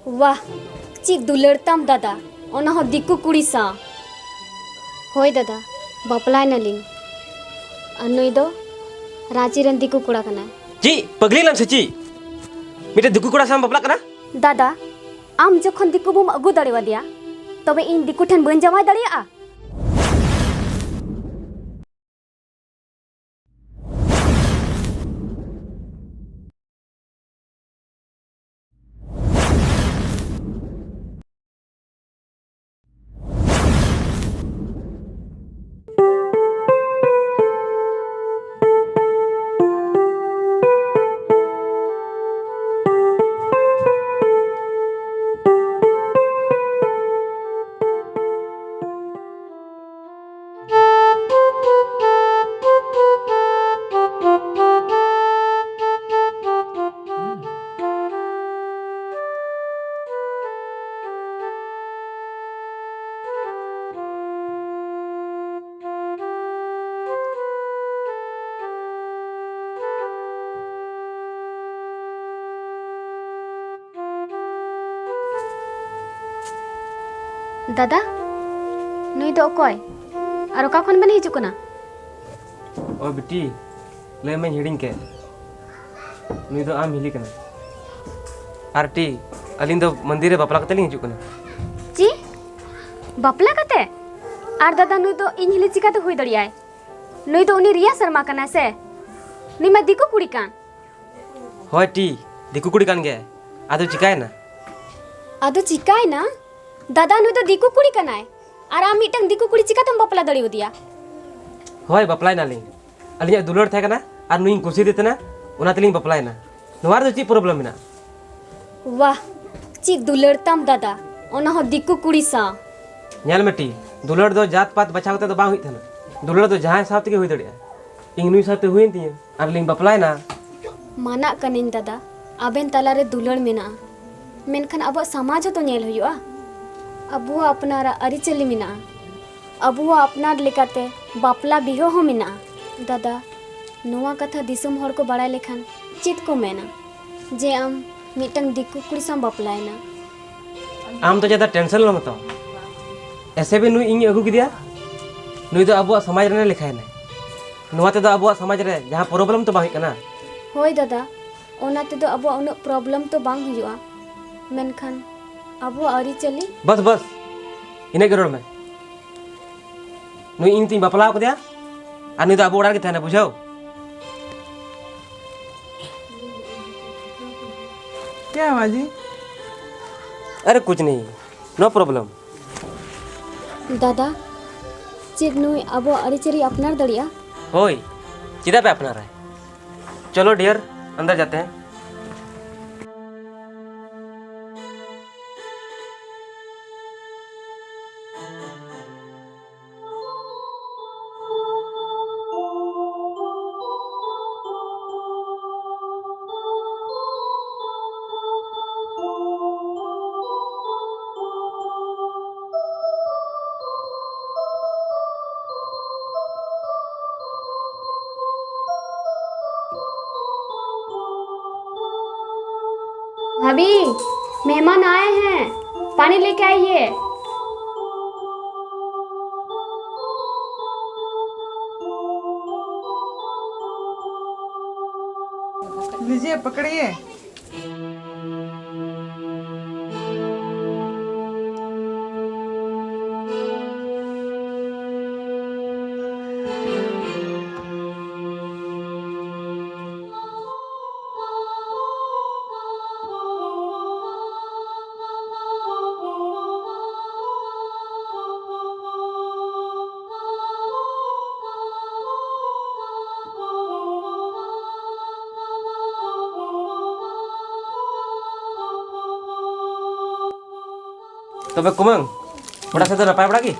वाह ची दुलड़ताम दादा ओना हो दिक्कु कुड़ी सा होय दादा बापलाय नलिंग अनुई दो रांची रन दिक्कु कुड़ा कना ची पगली लम से ची मिटे दिक्कु कुड़ा साम बापला कना दादा आम जखन दिक्कु बुम अगु दाड़ेवा दिया तबे इन दिक्कु ठन बन जमाय दाड़िया दादा नुई दो कोय और ओका खन बन हिजु कना ओ बिटी ले मैं हिडिंग के नुई दो आम हिली कना आरटी अलिंग दो मंदिर रे बापला कते लिंग हिजु कना जी बापला कते आर दादा नुई दो इन हिली चिका तो हुई दड़ियाय नुई दो उनी रिया शर्मा कना से नी मैं दिक्कु कुड़ी कान होय टी दिक्कु कुड़ी कान गे आदो चिकाय ना आदो चिकाय ना दादा नुई दो दिक्कु कुड़ी कनाय आर आम मिटंग दिक्कु कुड़ी चिका तुम बापला दड़ी दिया होय बापलाय नालिंग अलिंग दुलड़ थे कना आर नुई कुसी देतना उना तलिंग बापलाय ना नोवार दो ची प्रॉब्लम ना वाह ची दुलड़ताम दादा ओना हो दिक्कु कुड़ी सा नेल मेटी दुलड़ दो जात पात बचाव ते दो बांग हुई थना दुलड़ दो जहां साथ के हुई दड़िया इंग नुई साथ हुई थी आर लिंग बापलाय ना माना कनिन दादा आबेन तलारे दुलड़ मेना मेनखान अब समाज तो नेल हुआ अबू अपनारा अरिचली मिना अबू अपनार लेकाते बापला बिहो हो मिना दादा नोवा कथा दिसुम हर को बड़ाय लेखान चित को मेना जे आम मिटंग दिक्कु कुड़ी साम बापलाय ना आम तो ज्यादा टेंशन लो मत ऐसे भी नुई इंग अगु किदिया नुई दो अबुआ समाज रे लेखाय ना नोवा ते दो अबुआ समाज रे जहां प्रॉब्लम तो बांग कना होय दादा ओना ते दो अबुआ उन प्रॉब्लम तो बांग हुआ मेनखान अबू आरी चली बस बस इने करोड़ में नुई इन ती बापला को दिया आ नुई तो अबू उड़ा के थाने बुझाओ क्या हुआ जी अरे कुछ नहीं नो प्रॉब्लम दादा चिद नुई अबू आरी चली अपनार दड़िया होय चिदा पे अपना रहा है चलो डियर अंदर जाते हैं भाभी मेहमान आए हैं पानी लेके आइए लीजिए पकड़िए तबे कुमंग बड़ा से तो नपाय बड़ा की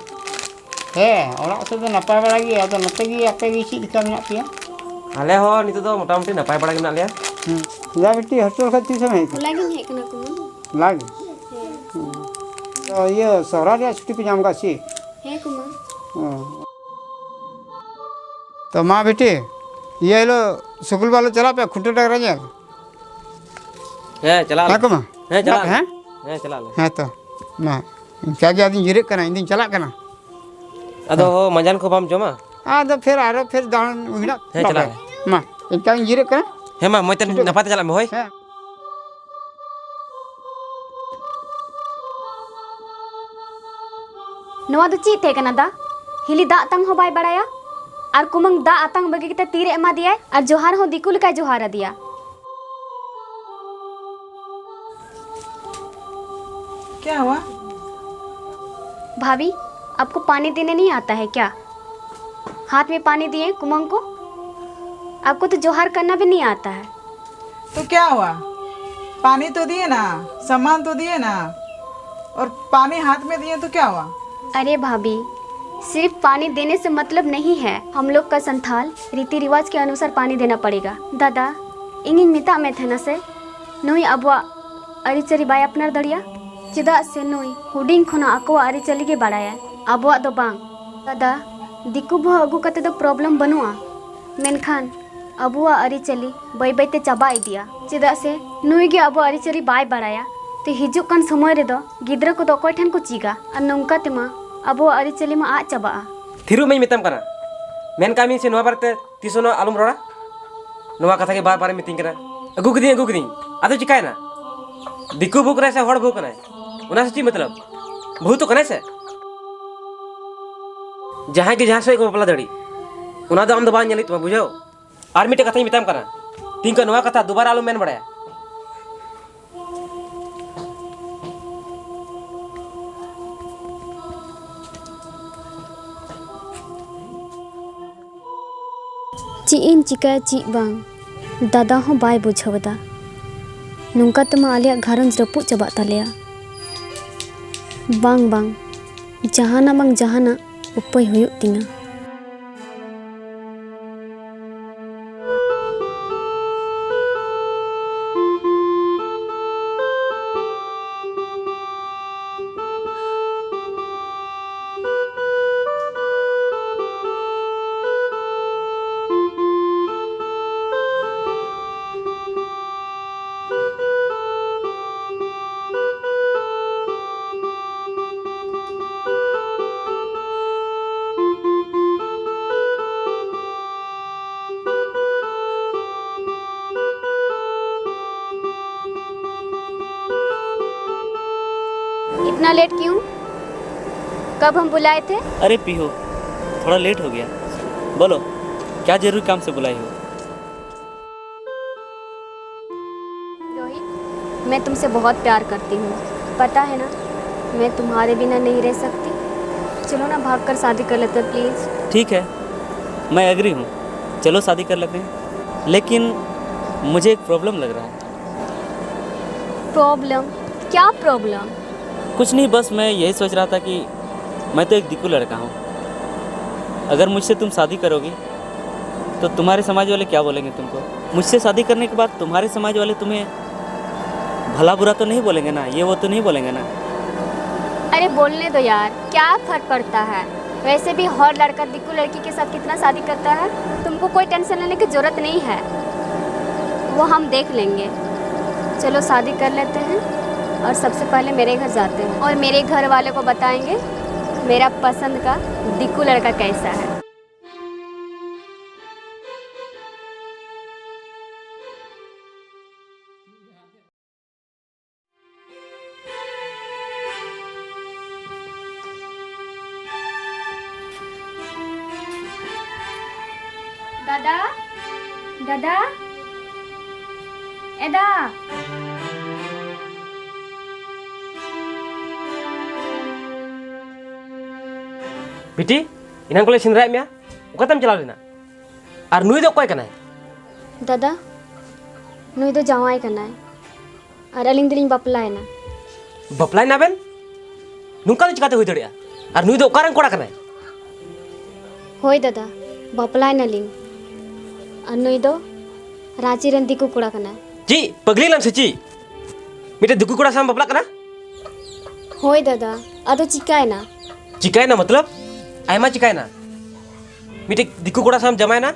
ओड़ा से तो नपाय बड़ा गी आदो नते गी आपे गी ची दिखा मेना पिया आले हो नितो तो मोटा मोटी नपाय बड़ा की मेना लिया जा बेटी हॉस्टल खाती समय लागिन है कना कुमन लाग तो ये सहरा रे छुट्टी पे जाम का सी है कुमन तो माँ बेटी ये लो स्कूल वाले चला पे खुंटे टकरा जा है चला है कुमा है चला है ᱦᱮᱸ ᱪᱟᱞᱟᱜ ᱟᱞᱮ ᱦᱮᱸ ᱛᱚ ᱢᱟ ᱤᱱᱠᱟ ᱜᱮ ᱟᱫᱚᱧ ᱡᱤᱨᱟᱹᱜ ᱠᱟᱱᱟ ᱤᱧ ᱫᱚᱧ ᱪᱟᱞᱟᱜ ᱠᱟᱱᱟ ᱟᱫᱚ ᱢᱟᱸᱡᱟᱱ ᱠᱚ ᱵᱟᱢ ᱡᱚᱢᱟ ᱟᱫᱚ ᱯᱷᱮᱨ ᱫᱟᱬᱟᱱ ᱦᱮᱱᱟᱜ ᱦᱮᱸ ᱪᱟᱞᱟᱜ ᱢᱟ ᱤᱱᱠᱟ ᱜᱤᱧ ᱡᱤᱨᱟᱹᱜ ᱠᱟᱱᱟ ᱦᱮᱸ ᱢᱟ ᱢᱚᱡᱽ ᱛᱮ ᱱᱟᱯᱟᱭ ᱛᱮ ᱪᱟᱞᱟᱜ ᱢᱮ ᱦᱳᱭ ᱦᱮᱸ नवा दो चीज थे कना दा हिली दा तंग हो बाय बड़ाया और कुमंग दा आतंग बगे किते तीरे एमा दिया और जोहार हो दिकुल का जोहार दिया। क्या हुआ? भाभी आपको पानी देने नहीं आता है क्या? हाथ में पानी दिए कुमंग को, आपको तो जोहार करना भी नहीं आता है। तो क्या हुआ? पानी तो दिए ना, सामान तो दिए ना, और पानी हाथ में दिए तो क्या हुआ? अरे भाभी सिर्फ पानी देने से मतलब नहीं है, हम लोग का संथाल रीति रिवाज के अनुसार पानी देना पड़ेगा। दादा इंग मिता में थे ना से नुई अबुआ अरिचरी बाय अपनार दड़िया चेदा से नुई हुडिंग खोना अकोआ अरिचली के बाड़ाया अबुआ दो बांग। दादा दिकु भो अगु कते दो प्रॉब्लम बनुआ मेनखान अबुआ अरिचली बै बैते चाबा इदिया चेदा से नुई के अबुआ अरिचरी बाय बाड़ाया तो हिजुक कान समय रे दो गिद्रा को दो कोई ठन को चीगा और नौका तेमा अबो अरिचली मा आ चाबा थिरु मैं मितम कना मेन कामी से नोवा बारते तिसोनो आलम रोड़ा नोवा कथा के बार बार मितिंग कना अगु कदी आदो चिकाय ना दिकु भूक रहे से हड़ भूक ना उना से मतलब भू तो कने से जहां के जहां से को बपला दड़ी उना दो हम दो बान नेली तुम बुझो आर मिटे कथा मितम कना तिंका नोवा कथा दोबारा आलम मेन बड़ाया ची इन चिकाय ची बांग दादा हो बाय बुझावदा नौका तमा आलिया घरंज रपु चबा तालिया बांग बांग जहाना उपाय हुयुग तिंगा। इतना लेट क्यों? कब हम बुलाए थे? अरे पीहू थोड़ा लेट हो गया। बोलो क्या जरूरी काम से बुलाई हो? रोहित मैं तुमसे बहुत प्यार करती हूँ, पता है ना मैं तुम्हारे बिना नहीं रह सकती। चलो ना भागकर शादी कर लेते हैं प्लीज़। ठीक है मैं एग्री हूँ, चलो शादी कर लेते हैं, लेकिन मुझे एक प्रॉब्लम लग रहा है। प्रॉब्लम? क्या प्रॉब्लम? कुछ नहीं, बस मैं यही सोच रहा था कि मैं तो एक दिक्कू लड़का हूँ, अगर मुझसे तुम शादी करोगी तो तुम्हारे समाज वाले क्या बोलेंगे तुमको? मुझसे शादी करने के बाद तुम्हारे समाज वाले तुम्हें भला बुरा तो नहीं बोलेंगे ना, ये वो तो नहीं बोलेंगे ना? अरे बोलने दो यार, क्या फर्क पड़ता है? वैसे भी हर लड़का दिक्कू लड़की के साथ कितना शादी करता है, तुमको कोई टेंशन लेने की जरूरत नहीं है, वो हम देख लेंगे। चलो शादी कर लेते हैं और सबसे पहले मेरे घर जाते हैं और मेरे घर वाले को बताएंगे मेरा पसंद का दिक्कू लड़का कैसा है। दादा दादा एदा बिटी इनान को सेंद्राय में ओकातम चलाव लेना और नुई दो कोई कनाय? दादा नुई दो जावाई कनाय और अलिंग दिलिंग बापलाय ना। बपलाय ना बेन नुका तो चिकाते हुई दड़िया और नुई दो ओकारन कोड़ा कनाय? होय दादा बापलाय ना लिंग और नुई दो रांची रन दिकू कुड़ा कनाय। जी पगली लम से ची मिटे दिकू कोड़ा साम बपला कना? होय दादा अदो चिकाय ना। चिकाय ना मतलब आयमा चिकाय ना मिटे दिकू कोड़ा साम जमाय ना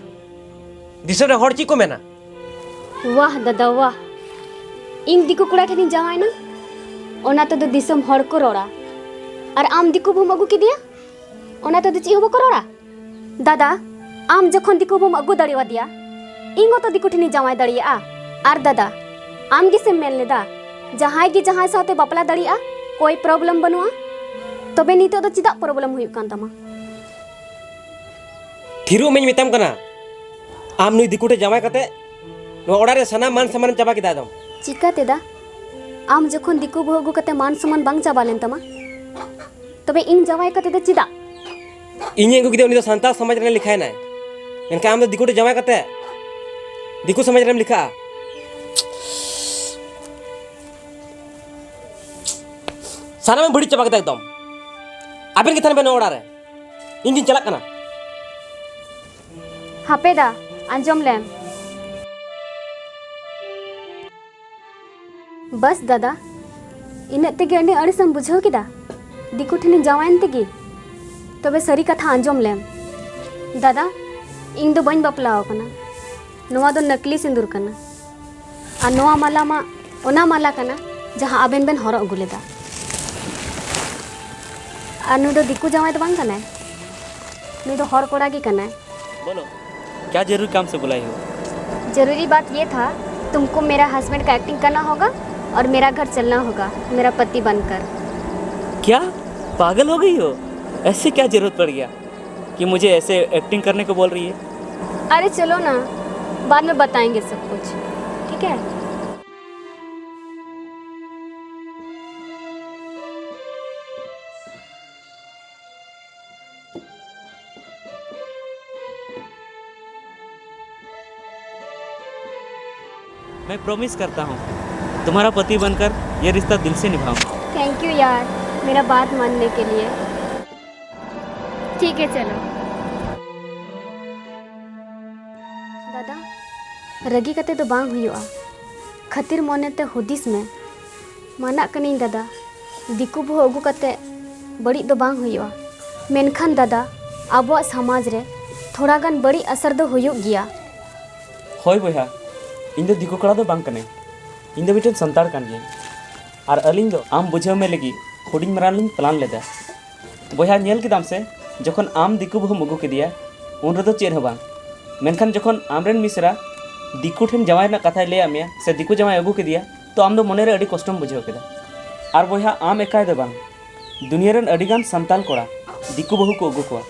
दिसो रे हड़ ची को मेना? वाह दादा वाह इंग दिकू कुड़ा के दिन जावाय ना ओना तो दिसम हड़ को रोड़ा और आम दिकु भूम अगु किदिया ओना तो ची बको रोड़ा दादा आम जखन दिकु भूम अगु दड़िवा दिया इंगो तो दिकु ठिनी जावाय दड़िया और दादा आम गिसे मेल लेदा जहां गी जहां साथे बापला दड़िया कोई प्रॉब्लम बनुआ तबे नितो तो चिदा प्रॉब्लम हुई कान तमा थिरु मैं मिताम कना आम नुई दिकुटे जामाय कते नो ओड़ा रे सना मान सम्मान चाबा किदा दम चिका तेदा आम जखन दिकु भू अगु कते मान सम्मान बांग चाबा लेन तमा तबे इन जावाय कते दे चिदा इnye अगु किदे उनी तो संताल समाज रे लिखाय नाय एनका आम दो दिकुटे जामाय कते दिकु समाज रे लिखा साना में बड़ी चाबा कते एकदम आबेन के थाने बे नो ओड़ा रे इन चला कना हापेदा अंजम लेम बस दादा इन्ना तेगे अने अड़सम बुझाव किदा दिकु ठिनी जावायन तेगे तबे सरी कथा अंजम लेम दादा इन दो बन बापलाव कना नोवा दो नकली सिंदूर कना आ नोवा माला मा ओना माला कना जहां आबेन बेन हरो अगु लेदा आ नु दो दिकु जावाय तो बांग कना नु दो हर कोड़ा गी कना बोलो क्या जरूरी काम से बुलाई हो? जरूरी बात ये था तुमको मेरा हस्बैंड का एक्टिंग करना होगा और मेरा घर चलना होगा मेरा पति बनकर। क्या पागल हो गई हो? ऐसे क्या जरूरत पड़ गया कि मुझे ऐसे एक्टिंग करने को बोल रही है? अरे चलो ना बाद में बताएंगे सब कुछ ठीक है। मैं प्रॉमिस करता हूँ तुम्हारा पति बनकर ये रिश्ता दिल से निभाऊंगा। थैंक यू यार मेरा बात मानने के लिए। ठीक है चलो। दादा रगी कते तो बांग हुआ खातिर मोनेते हुदिस में माना कनी दादा दिकु भो अगु कते बड़ी दो बांग हुआ मेनखान दादा आबो समाज रे थोड़ा गान बड़ी असर दो हुयुग गिया। होय बया इन दो दिको कड़ा दो बांग कने इन दो मिटन संतार कान गे और अलिंग दो आम बुझाव में लगी हुडिंग मरान लिंग प्लान लेदा बया नेल किदाम से जखन आम दिकु बहु मगु केदिया उन रे दो चेर हबा मेनखान जखन आमरेन मिसरा दिकु ठेन जमाय ना कथा ले आमिया से दिकु जमाय अगु केदिया तो आम दो मने रे अडी कष्टम बुझाव केदा और बया आम एकाय दो बांग दुनिया रेन अडिगान संताल कोड़ा दिकु बहु को अगु कोआ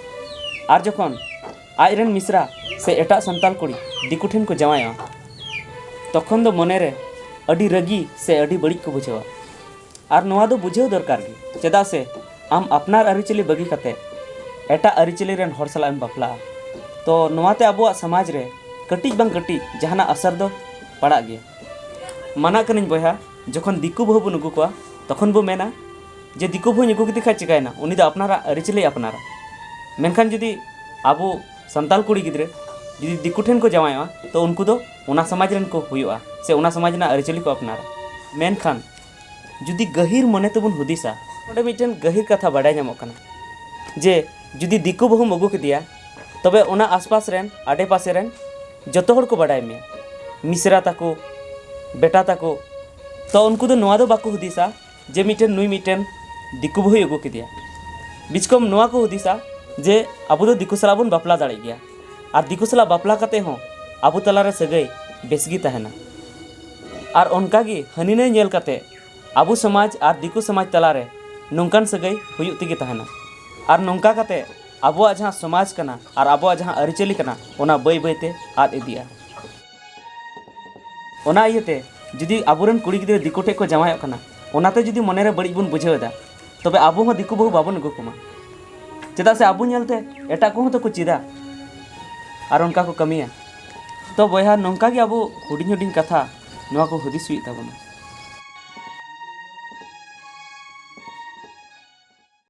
और जखन आजरेन मिसरा से एटा संताल कुड़ी दिकु ठेन को जमाया तखन दो मने रे अडी रगी से अडी बड़ी को बुझावा और नोवा दो बुझाव दरकार गे चेदा से आम अपनार अरिचली बगी कते एटा अरिचली रेन हर सला बापला तो नोवाते अबुआ समाज रे कटिज बांग कटिज जहाना असर दो पड़ा गे माना कनिन बया जखन दिकु बहु बन अगु कोआ तखन बो मेना जे दिकु बहु अगु किति खा चिकायना उनी दो अपनारा अरिचली अपनारा मेनखान जुदी आबो संताल कुड़ी गिद्रे जुदी दिकु ठेन को जमाया तो उनको दो उना समाज रेन को हुआ से उना समाज ना अरिचली को अपनारा मेनखान जुदी गहिर मने तबन हुदिसा ओडे मिटन गहिर कथा बाडाय नामो कना जे जुदी दिकु बहु मगु केदिया तबे उना आसपास रेन आडे पासे रेन जतो हर को बाडाय मे मिसरा ताको बेटा ताको तो उनको दो नोवा दो बाको हुदिसा जे मिटन नुई मिटन दिकु बहु अगु केदिया बिचकम नोवा को हुदिसा जे आबो दो दिकु सला बन बापला दाड़े गया और दिकु सला बापला कते हो आबो तलारे सगई बेसगी तहना और उनकागी हनी ने नेल कते आबो समाज और दिकु समाज तलारे नोंकान सगई हुयुग तिगे तहना और नोंका कते आबो जहां समाज कना और आबो जहां अरिचली कना ओना बई बईते आद इदिया ओना इयते जुदी आबोरन कुड़ी गिद्रा दिकु ठे को जमाय कना ओनाते जुदी मने रे बड़ी बन बुझावदा तबे आबो हो दिकु बहु बाबन अगु कोमा चेदा से आबो नेलते एटा को तो को चिदा और उनका को कमिया तो बया नौका के अब हुडिंग हुडिंग कथा नवा को हुदिस हुई ताबोना।